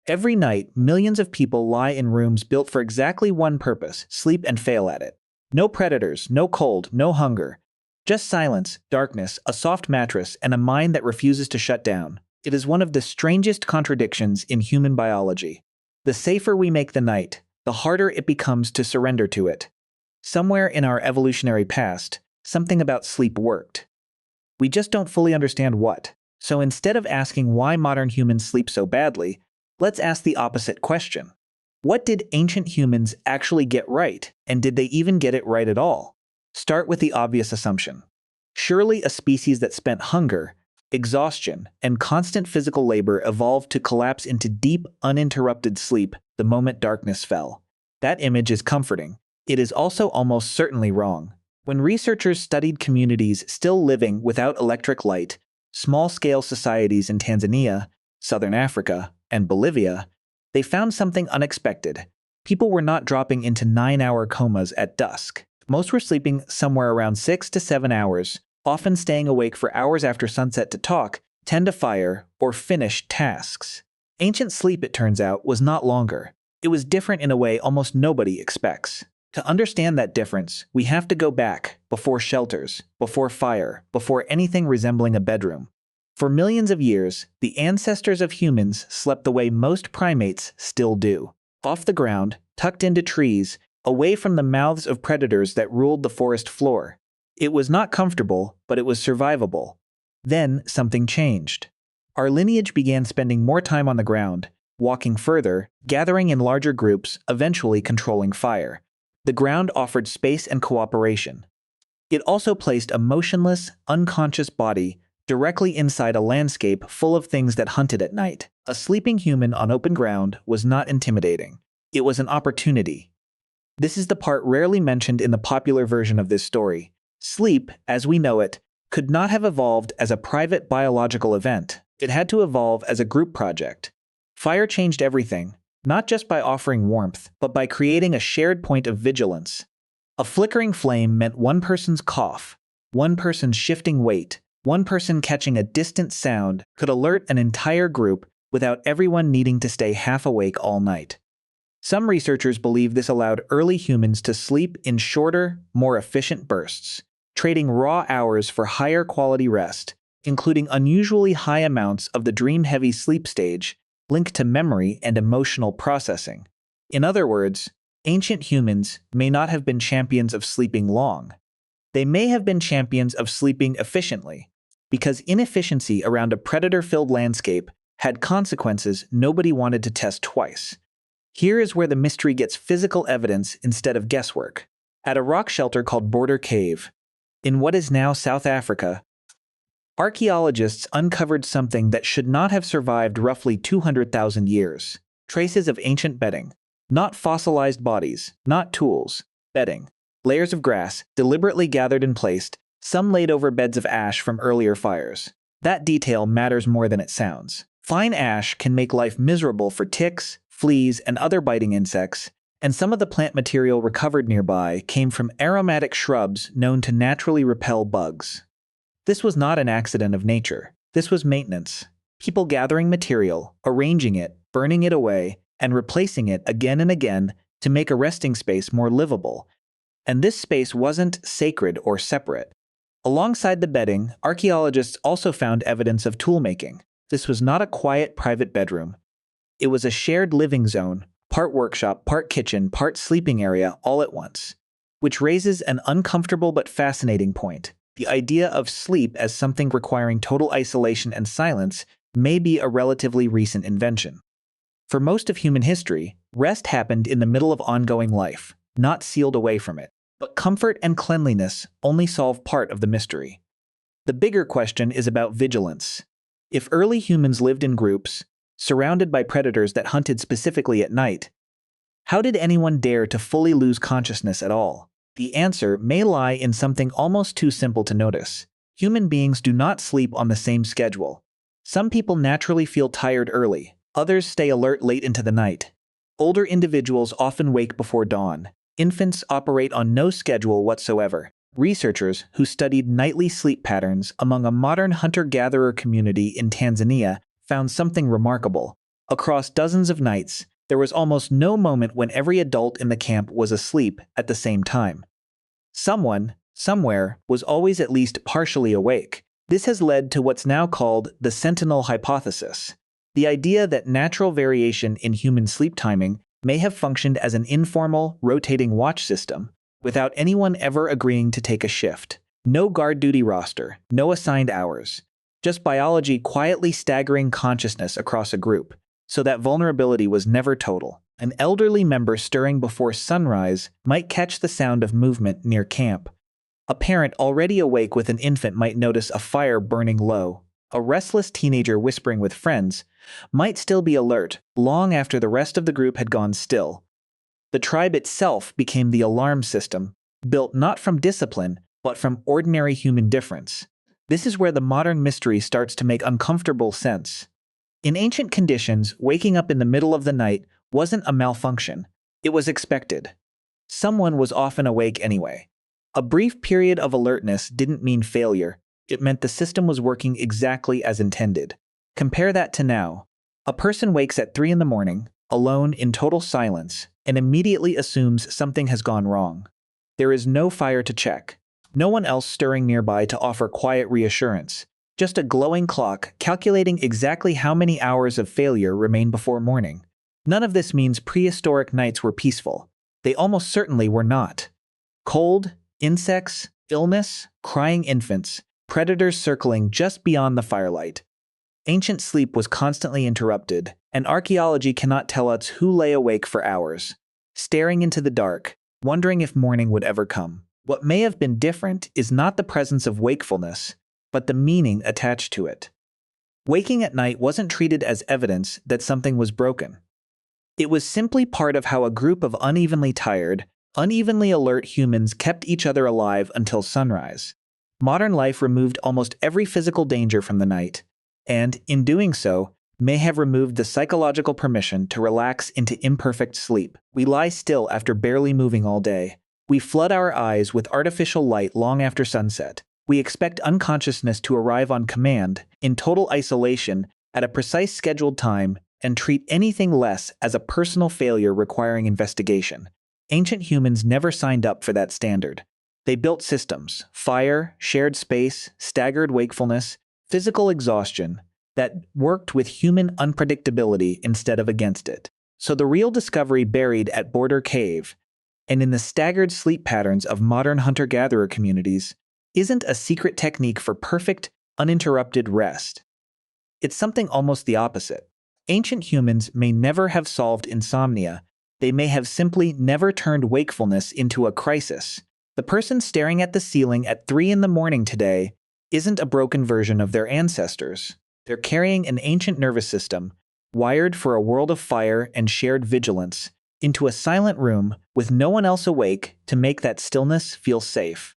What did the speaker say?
Every night, millions of people lie in rooms built for exactly one purpose: sleep, and fail at it. No predators, no cold, no hunger. Just silence, darkness, a soft mattress, and a mind that refuses to shut down. It is one of the strangest contradictions in human biology. The safer we make the night, the harder it becomes to surrender to it. Somewhere in our evolutionary past, something about sleep worked. We just don't fully understand what. So instead of asking why modern humans sleep so badly, let's ask the opposite question. What did ancient humans actually get right, and did they even get it right at all? Start with the obvious assumption. Surely a species that spent hunger, exhaustion, and constant physical labor evolved to collapse into deep, uninterrupted sleep the moment darkness fell. That image is comforting. It is also almost certainly wrong. When researchers studied communities still living without electric light, small-scale societies in Tanzania, southern Africa, and Bolivia, they found something unexpected. People were not dropping into 9-hour comas at dusk. Most were sleeping somewhere around 6 to 7 hours, often staying awake for hours after sunset to talk, tend a fire, or finish tasks. Ancient sleep, it turns out, was not longer. It was different in a way almost nobody expects. To understand that difference, we have to go back, before shelters, before fire, before anything resembling a bedroom. For millions of years, the ancestors of humans slept the way most primates still do. Off the ground, tucked into trees, away from the mouths of predators that ruled the forest floor. It was not comfortable, but it was survivable. Then something changed. Our lineage began spending more time on the ground, walking further, gathering in larger groups, eventually controlling fire. The ground offered space and cooperation. It also placed a motionless, unconscious body directly inside a landscape full of things that hunted at night. A sleeping human on open ground was not intimidating. It was an opportunity. This is the part rarely mentioned in the popular version of this story. Sleep, as we know it, could not have evolved as a private biological event. It had to evolve as a group project. Fire changed everything, not just by offering warmth, but by creating a shared point of vigilance. A flickering flame meant one person's cough, one person's shifting weight, one person catching a distant sound could alert an entire group without everyone needing to stay half awake all night. Some researchers believe this allowed early humans to sleep in shorter, more efficient bursts, trading raw hours for higher quality rest, including unusually high amounts of the dream-heavy sleep stage linked to memory and emotional processing. In other words, ancient humans may not have been champions of sleeping long. They may have been champions of sleeping efficiently, because inefficiency around a predator-filled landscape had consequences nobody wanted to test twice. Here is where the mystery gets physical evidence instead of guesswork. At a rock shelter called Border Cave, in what is now South Africa, archaeologists uncovered something that should not have survived roughly 200,000 years. Traces of ancient bedding. Not fossilized bodies, not tools, bedding. Layers of grass, deliberately gathered and placed, some laid over beds of ash from earlier fires. That detail matters more than it sounds. Fine ash can make life miserable for ticks, fleas, and other biting insects, and some of the plant material recovered nearby came from aromatic shrubs known to naturally repel bugs. This was not an accident of nature. This was maintenance. People gathering material, arranging it, burning it away, and replacing it again and again to make a resting space more livable. And this space wasn't sacred or separate. Alongside the bedding, archaeologists also found evidence of toolmaking. This was not a quiet private bedroom. It was a shared living zone, part workshop, part kitchen, part sleeping area, all at once. Which raises an uncomfortable but fascinating point. The idea of sleep as something requiring total isolation and silence may be a relatively recent invention. For most of human history, rest happened in the middle of ongoing life, not sealed away from it. But comfort and cleanliness only solve part of the mystery. The bigger question is about vigilance. If early humans lived in groups, surrounded by predators that hunted specifically at night, how did anyone dare to fully lose consciousness at all? The answer may lie in something almost too simple to notice. Human beings do not sleep on the same schedule. Some people naturally feel tired early, others stay alert late into the night. Older individuals often wake before dawn. Infants operate on no schedule whatsoever. Researchers who studied nightly sleep patterns among a modern hunter-gatherer community in Tanzania found something remarkable. Across dozens of nights, there was almost no moment when every adult in the camp was asleep at the same time. Someone, somewhere, was always at least partially awake. This has led to what's now called the sentinel hypothesis, the idea that natural variation in human sleep timing may have functioned as an informal, rotating watch system, without anyone ever agreeing to take a shift. No guard duty roster, no assigned hours, just biology quietly staggering consciousness across a group, so that vulnerability was never total. An elderly member stirring before sunrise might catch the sound of movement near camp. A parent already awake with an infant might notice a fire burning low. A restless teenager whispering with friends might still be alert long after the rest of the group had gone still. The tribe itself became the alarm system, built not from discipline, but from ordinary human difference. This is where the modern mystery starts to make uncomfortable sense. In ancient conditions, waking up in the middle of the night wasn't a malfunction. It was expected. Someone was often awake anyway. A brief period of alertness didn't mean failure. It meant the system was working exactly as intended. Compare that to now. A person wakes at 3 in the morning, alone in total silence, and immediately assumes something has gone wrong. There is no fire to check. No one else stirring nearby to offer quiet reassurance. Just a glowing clock calculating exactly how many hours of failure remain before morning. None of this means prehistoric nights were peaceful. They almost certainly were not. Cold, insects, illness, crying infants, predators circling just beyond the firelight. Ancient sleep was constantly interrupted, and archaeology cannot tell us who lay awake for hours, staring into the dark, wondering if morning would ever come. What may have been different is not the presence of wakefulness, but the meaning attached to it. Waking at night wasn't treated as evidence that something was broken. It was simply part of how a group of unevenly tired, unevenly alert humans kept each other alive until sunrise. Modern life removed almost every physical danger from the night, and, in doing so, may have removed the psychological permission to relax into imperfect sleep. We lie still after barely moving all day. We flood our eyes with artificial light long after sunset. We expect unconsciousness to arrive on command, in total isolation, at a precise scheduled time, and treat anything less as a personal failure requiring investigation. Ancient humans never signed up for that standard. They built systems, fire, shared space, staggered wakefulness, physical exhaustion, that worked with human unpredictability instead of against it. So the real discovery buried at Border Cave, and in the staggered sleep patterns of modern hunter-gatherer communities, isn't a secret technique for perfect, uninterrupted rest. It's something almost the opposite. Ancient humans may never have solved insomnia. They may have simply never turned wakefulness into a crisis. The person staring at the ceiling at 3 in the morning today isn't a broken version of their ancestors. They're carrying an ancient nervous system, wired for a world of fire and shared vigilance, into a silent room with no one else awake to make that stillness feel safe.